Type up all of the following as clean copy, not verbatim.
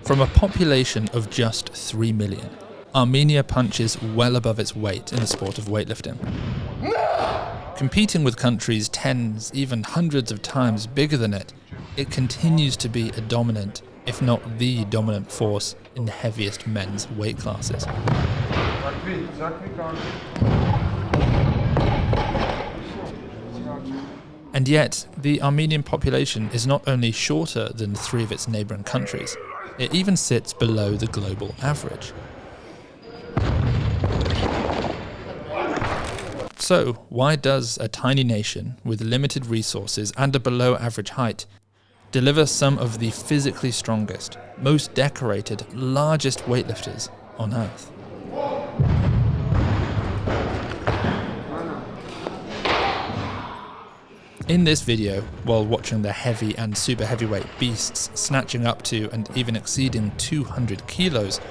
From a population of just 3 million, Armenia punches well above its weight in the sport of weightlifting. Competing with countries tens, even hundreds of times bigger than it, it continues to be a dominant, if not the dominant force in the heaviest men's weight classes. And yet, the Armenian population is not only shorter than 3 of its neighbouring countries, it even sits below the global average. So, why does a tiny nation with limited resources and a below-average height deliver some of the physically strongest, most decorated, largest weightlifters on Earth? In this video, while watching the heavy and super heavyweight beasts snatching up to and even exceeding 200 kilos,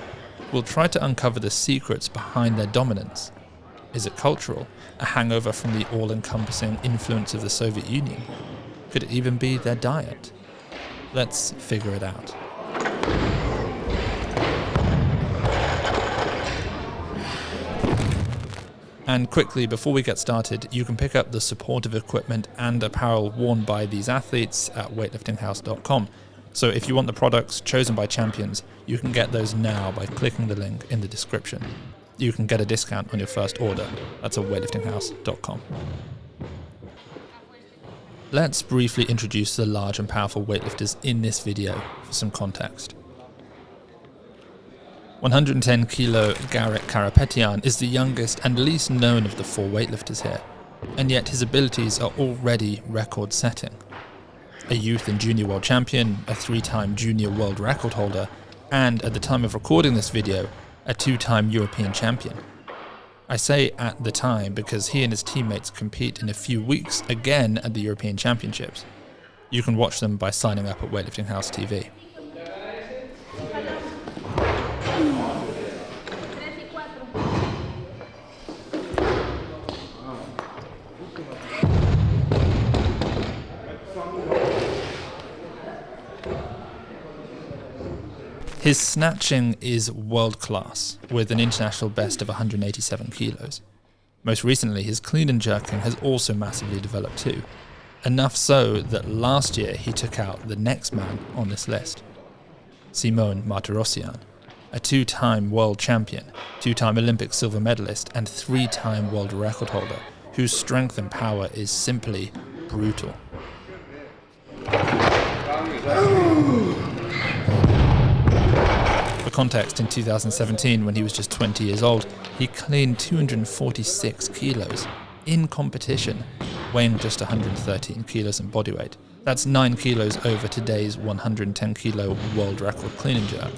we'll try to uncover the secrets behind their dominance. Is it cultural, a hangover from the all-encompassing influence of the Soviet Union? Could it even be their diet? Let's figure it out. And quickly, before we get started, you can pick up the supportive equipment and apparel worn by these athletes at weightliftinghouse.com. So if you want the products chosen by champions, you can get those now by clicking the link in the description. You can get a discount on your first order. That's at weightliftinghouse.com. Let's briefly introduce the large and powerful weightlifters in this video for some context. 110 kilo Garik Karapetyan is the youngest and least known of the 4 weightlifters here, and yet his abilities are already record-setting. A youth and junior world champion, a 3-time junior world record holder, and at the time of recording this video, a 2-time European champion. I say at the time because he and his teammates compete in a few weeks again at the European Championships. You can watch them by signing up at Weightlifting House TV. His snatching is world-class, with an international best of 187 kilos. Most recently, his clean and jerking has also massively developed too. Enough so that last year he took out the next man on this list. Martirosyan, a 2-time world champion, 2-time Olympic silver medalist, and 3-time world record holder, whose strength and power is simply brutal. For context, in 2017, when he was just 20 years old, he cleaned 246 kilos in competition, weighing just 113 kilos in body weight. That's 9 kilos over today's 110 kilo world record clean and jerk.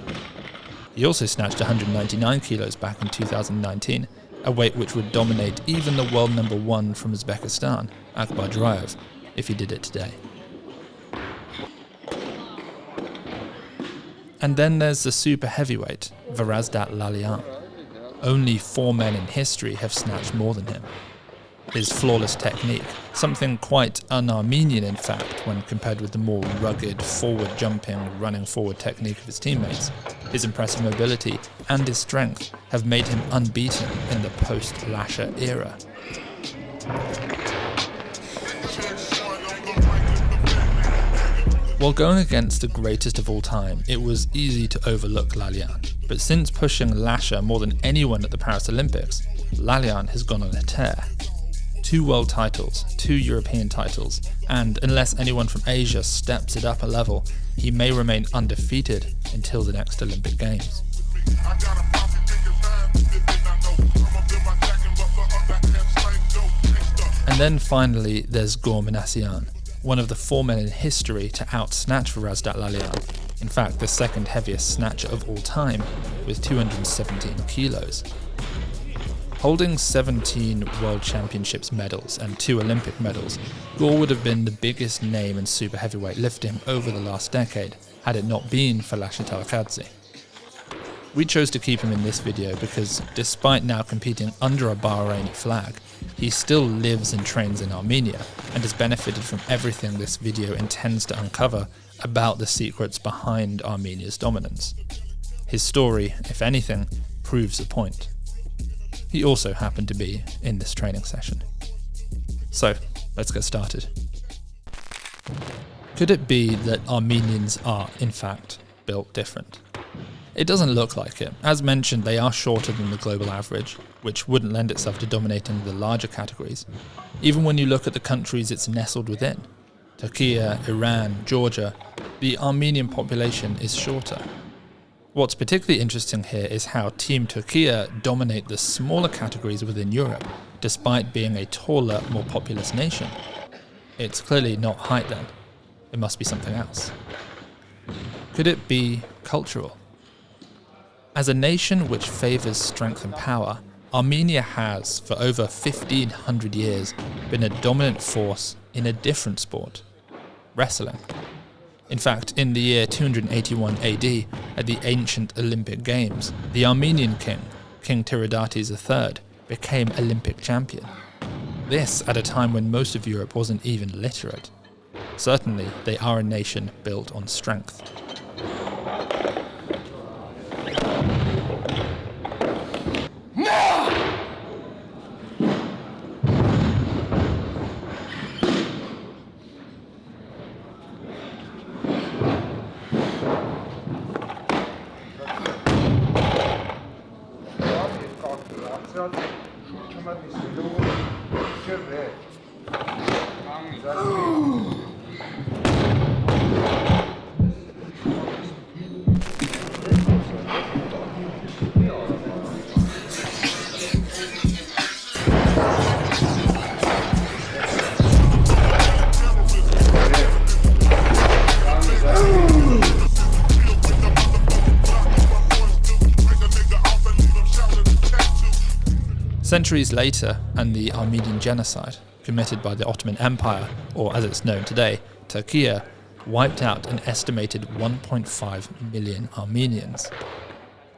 He also snatched 199 kilos back in 2019, a weight which would dominate even the world number 1 from Uzbekistan, Akbar Jurayev, if he did it today. And then there's the super heavyweight, Varazdat Lalayan. Only 4 men in history have snatched more than him. His flawless technique, something quite un-Armenian in fact when compared with the more rugged, forward-jumping, running-forward technique of his teammates, his impressive mobility and his strength have made him unbeaten in the post-Lasher era. While going against the greatest of all time, it was easy to overlook Lalayan. But since pushing Lasher more than anyone at the Paris Olympics, Lalayan has gone on a tear. 2 world titles, 2 European titles, and unless anyone from Asia steps it up a level, he may remain undefeated until the next Olympic Games. And then finally, there's Gor Minasyan, one of the 4 men in history to out-snatch Varazdat Lalayan. In fact, the 2nd heaviest snatcher of all time, with 217 kilos. Holding 17 World Championships medals and 2 Olympic medals, Gor would have been the biggest name in super heavyweight lifting over the last decade, had it not been for Lasher Talakadze. We chose to keep him in this video because, despite now competing under a Bahraini flag, he still lives and trains in Armenia and has benefited from everything this video intends to uncover about the secrets behind Armenia's dominance. His story, if anything, proves the point. He also happened to be in this training session. So, let's get started. Could it be that Armenians are, in fact, built different? It doesn't look like it. As mentioned, they are shorter than the global average, which wouldn't lend itself to dominating the larger categories. Even when you look at the countries it's nestled within, Turkey, Iran, Georgia, the Armenian population is shorter. What's particularly interesting here is how Team Turkey dominate the smaller categories within Europe, despite being a taller, more populous nation. It's clearly not height then. It must be something else. Could it be cultural? As a nation which favours strength and power, Armenia has, for over 1500 years, been a dominant force in a different sport, wrestling. In fact, in the year 281 AD, at the ancient Olympic Games, the Armenian king, King Tiridates III, became Olympic champion. This at a time when most of Europe wasn't even literate. Certainly, they are a nation built on strength. Centuries later, and the Armenian genocide, committed by the Ottoman Empire, or as it's known today, Turkey, wiped out an estimated 1.5 million Armenians.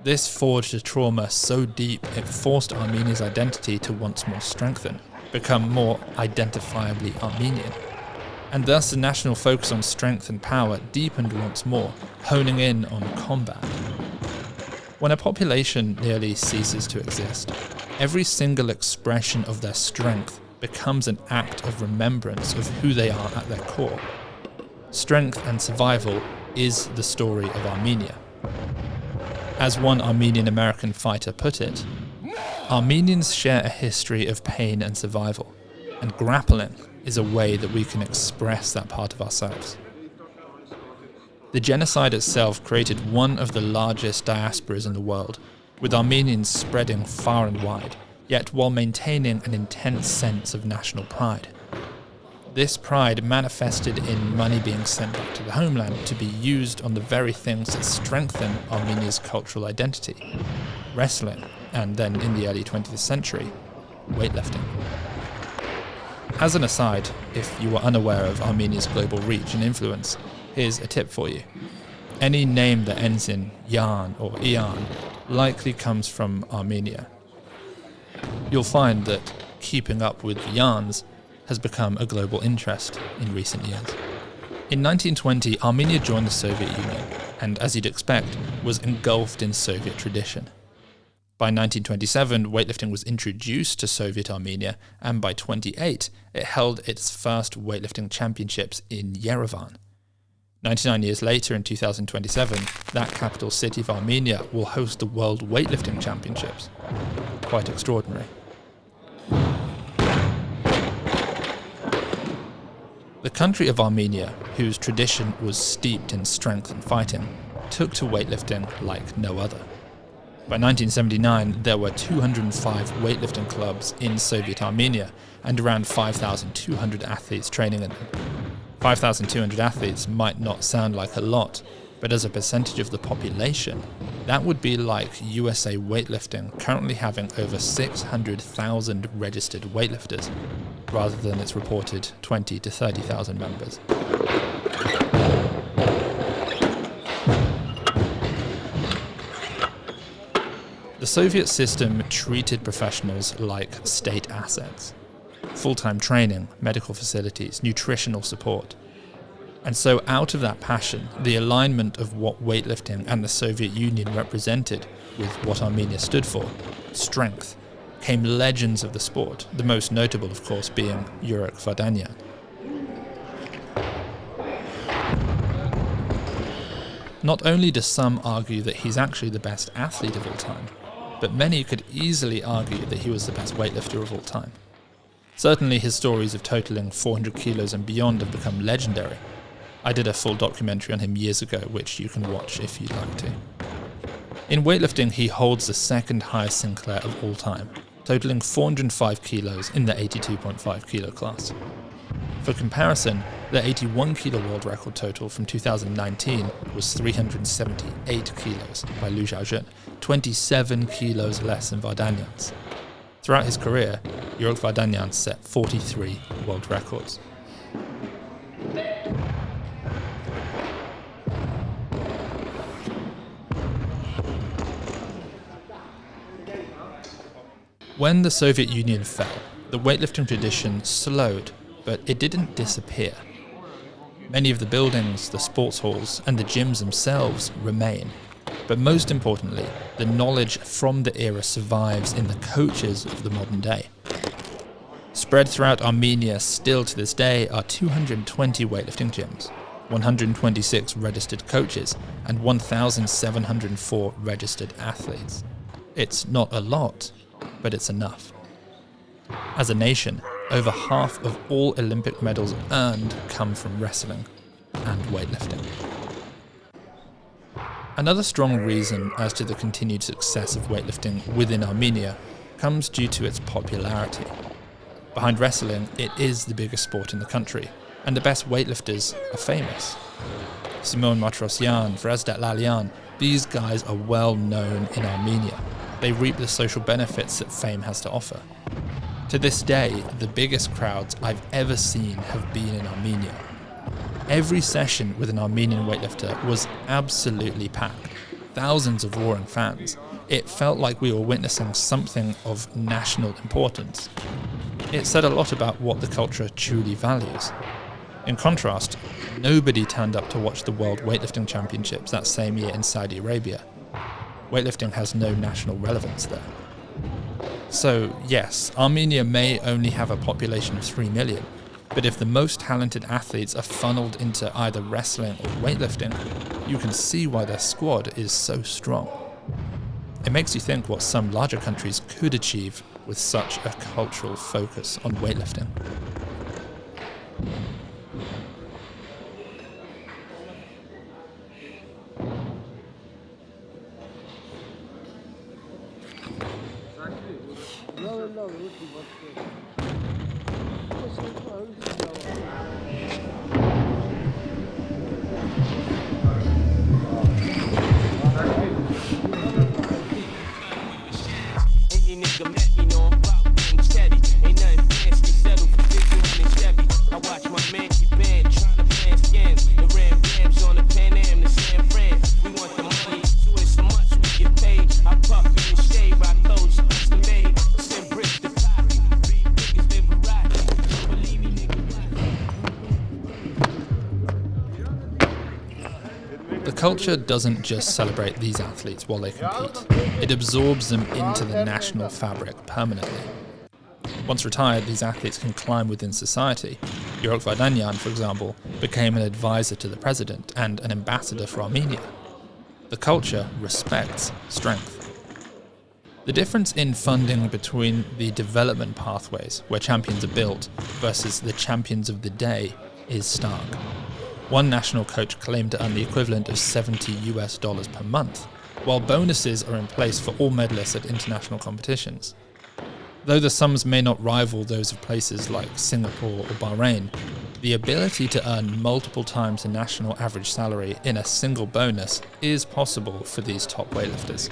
This forged a trauma so deep it forced Armenia's identity to once more strengthen, become more identifiably Armenian. And thus the national focus on strength and power deepened once more, honing in on combat. When a population nearly ceases to exist, every single expression of their strength becomes an act of remembrance of who they are at their core. Strength and survival is the story of Armenia. As one Armenian-American fighter put it, Armenians share a history of pain and survival, and grappling is a way that we can express that part of ourselves. The genocide itself created one of the largest diasporas in the world, with Armenians spreading far and wide, yet while maintaining an intense sense of national pride. This pride manifested in money being sent back to the homeland to be used on the very things that strengthen Armenia's cultural identity: wrestling, and then in the early 20th century, weightlifting. As an aside, if you were unaware of Armenia's global reach and influence, here's a tip for you. Any name that ends in Yan or Ian likely comes from Armenia. You'll find that keeping up with the Yans has become a global interest in recent years. In 1920, Armenia joined the Soviet Union, and as you'd expect, was engulfed in Soviet tradition. By 1927, weightlifting was introduced to Soviet Armenia, and by 1928, it held its first weightlifting championships in Yerevan. 99 years later, in 2027, that capital city of Armenia will host the World Weightlifting Championships. Quite extraordinary. The country of Armenia, whose tradition was steeped in strength and fighting, took to weightlifting like no other. By 1979, there were 205 weightlifting clubs in Soviet Armenia and around 5,200 athletes training in them. 5,200 athletes might not sound like a lot, but as a percentage of the population, that would be like USA weightlifting currently having over 600,000 registered weightlifters, rather than its reported 20 to 30,000 members. The Soviet system treated professionals like state assets. Full-time training, medical facilities, nutritional support. And so out of that passion, the alignment of what weightlifting and the Soviet Union represented with what Armenia stood for, strength, came legends of the sport, the most notable, of course, being Garik Karapetyan. Not only do some argue that he's actually the best athlete of all time, but many could easily argue that he was the best weightlifter of all time. Certainly his stories of totaling 400 kilos and beyond have become legendary. I did a full documentary on him years ago, which you can watch if you'd like to. In weightlifting, he holds the second highest Sinclair of all time, totaling 405 kilos in the 82.5 kilo class. For comparison, the 81 kilo world record total from 2019 was 378 kilos by WLHOUSE, 27 kilos less than Vardanyan's. Throughout his career, Garik Karapetyan set 43 world records. When the Soviet Union fell, the weightlifting tradition slowed, but it didn't disappear. Many of the buildings, the sports halls, and the gyms themselves remain. But most importantly, the knowledge from the era survives in the coaches of the modern day. Spread throughout Armenia still to this day are 220 weightlifting gyms, 126 registered coaches, and 1,704 registered athletes. It's not a lot, but it's enough. As a nation, over half of all Olympic medals earned come from wrestling and weightlifting. Another strong reason as to the continued success of weightlifting within Armenia comes due to its popularity. Behind wrestling, it is the biggest sport in the country, and the best weightlifters are famous. Martirosyan, Varazdat Lalayan, these guys are well known in Armenia. They reap the social benefits that fame has to offer. To this day, the biggest crowds I've ever seen have been in Armenia. Every session with an Armenian weightlifter was absolutely packed. Thousands of roaring fans. It felt like we were witnessing something of national importance. It said a lot about what the culture truly values. In contrast, nobody turned up to watch the World Weightlifting Championships that same year in Saudi Arabia. Weightlifting has no national relevance there. So yes, Armenia may only have a population of 3 million, but if the most talented athletes are funneled into either wrestling or weightlifting, you can see why their squad is so strong. It makes you think what some larger countries could achieve with such a cultural focus on weightlifting. The culture doesn't just celebrate these athletes while they compete, it absorbs them into the national fabric permanently. Once retired, these athletes can climb within society. Garik Karapetyan, for example, became an advisor to the president and an ambassador for Armenia. The culture respects strength. The difference in funding between the development pathways, where champions are built, versus the champions of the day is stark. One national coach claimed to earn the equivalent of $70 per month, while bonuses are in place for all medalists at international competitions. Though the sums may not rival those of places like Singapore or Bahrain, the ability to earn multiple times the national average salary in a single bonus is possible for these top weightlifters.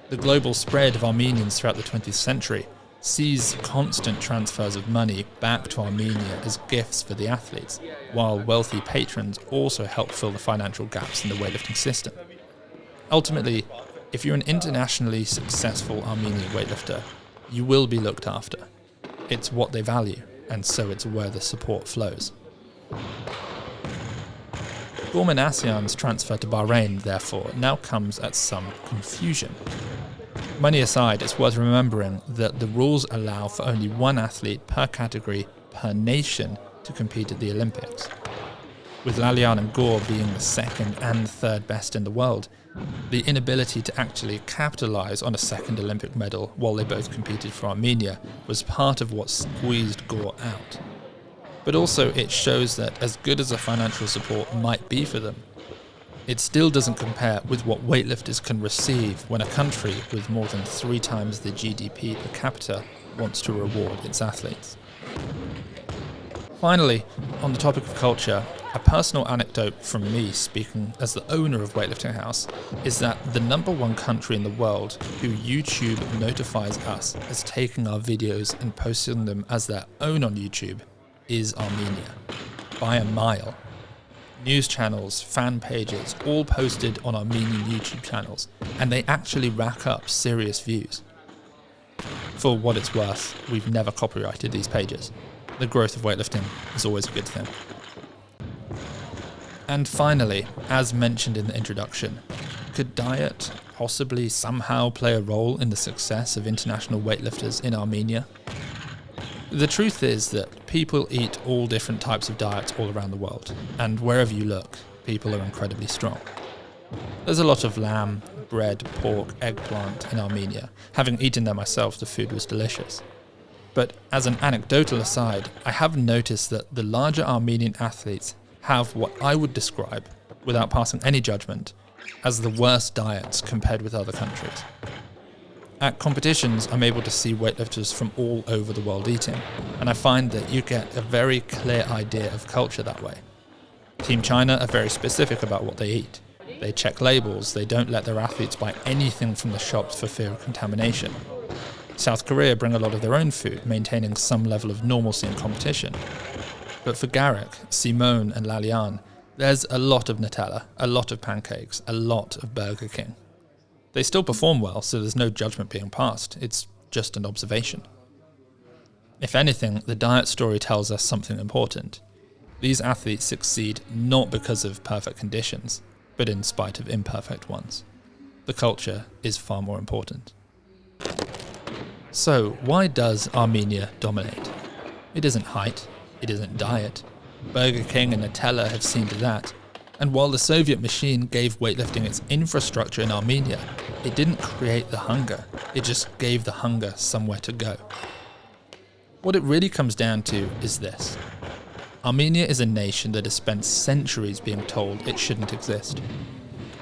The global spread of Armenians throughout the 20th century sees constant transfers of money back to Armenia as gifts for the athletes, while wealthy patrons also help fill the financial gaps in the weightlifting system. Ultimately, if you're an internationally successful Armenian weightlifter, you will be looked after. It's what they value, and so it's where the support flows. Gor Minasyan's transfer to Bahrain, therefore, now comes at some confusion. Money aside, it's worth remembering that the rules allow for only one athlete per category per nation to compete at the Olympics. With Lalayan and Gor being the second and third best in the world, the inability to actually capitalise on a second Olympic medal while they both competed for Armenia was part of what squeezed Gor out. But also it shows that as good as the financial support might be for them, it still doesn't compare with what weightlifters can receive when a country with more than 3 times the GDP per capita wants to reward its athletes. Finally, on the topic of culture, a personal anecdote from me speaking as the owner of Weightlifting House is that the #1 country in the world who YouTube notifies us as taking our videos and posting them as their own on YouTube is Armenia, by a mile. News channels, fan pages, all posted on Armenian YouTube channels, and they actually rack up serious views. For what it's worth, we've never copyrighted these pages. The growth of weightlifting is always a good thing. And finally, as mentioned in the introduction, could diet possibly somehow play a role in the success of international weightlifters in Armenia? The truth is that people eat all different types of diets all around the world, and wherever you look, people are incredibly strong. There's a lot of lamb, bread, pork, eggplant in Armenia. Having eaten there myself, the food was delicious. But as an anecdotal aside, I have noticed that the larger Armenian athletes have what I would describe, without passing any judgment, as the worst diets compared with other countries. At competitions, I'm able to see weightlifters from all over the world eating, and I find that you get a very clear idea of culture that way. Team China are very specific about what they eat. They check labels, they don't let their athletes buy anything from the shops for fear of contamination. South Korea bring a lot of their own food, maintaining some level of normalcy in competition. But for Garik, Simone and Lalayan, there's a lot of Nutella, a lot of pancakes, a lot of Burger King. They still perform well, so there's no judgment being passed, it's just an observation. If anything, the diet story tells us something important. These athletes succeed not because of perfect conditions, but in spite of imperfect ones. The culture is far more important. So, why does Armenia dominate? It isn't height, it isn't diet. Burger King and Nutella have seen to that. And while the Soviet machine gave weightlifting its infrastructure in Armenia, it didn't create the hunger, it just gave the hunger somewhere to go. What it really comes down to is this. Armenia is a nation that has spent centuries being told it shouldn't exist.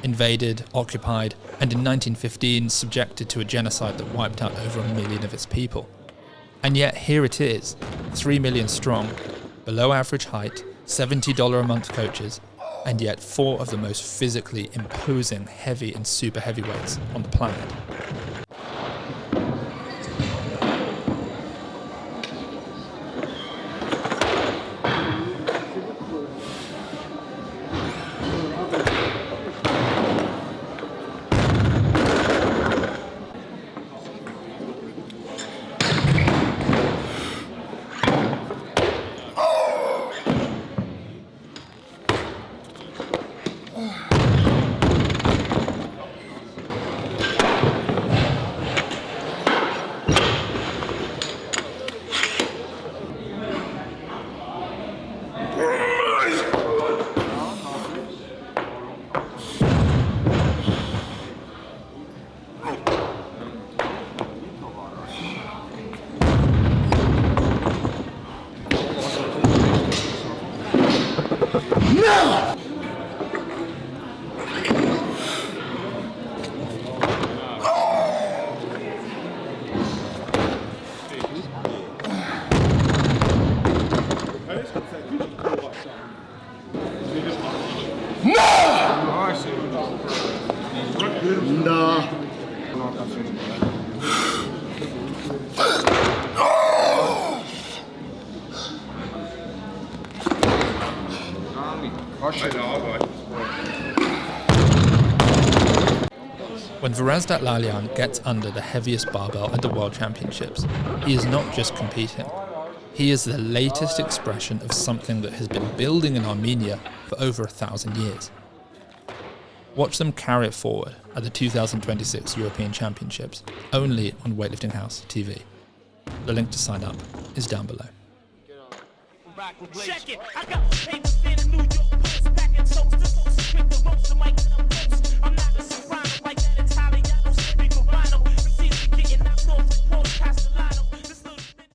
Invaded, occupied, and in 1915 subjected to a genocide that wiped out over 1 million of its people. And yet here it is, 3 million strong, below average height, $70 a month coaches, and yet 4 of the most physically imposing heavy and super heavyweights on the planet. When Varazdat Lalayan gets under the heaviest barbell at the World Championships, he is not just competing. He is the latest expression of something that has been building in Armenia for over 1,000 years. Watch them carry it forward at the 2026 European Championships, only on Weightlifting House TV. The link to sign up is down below. Check it.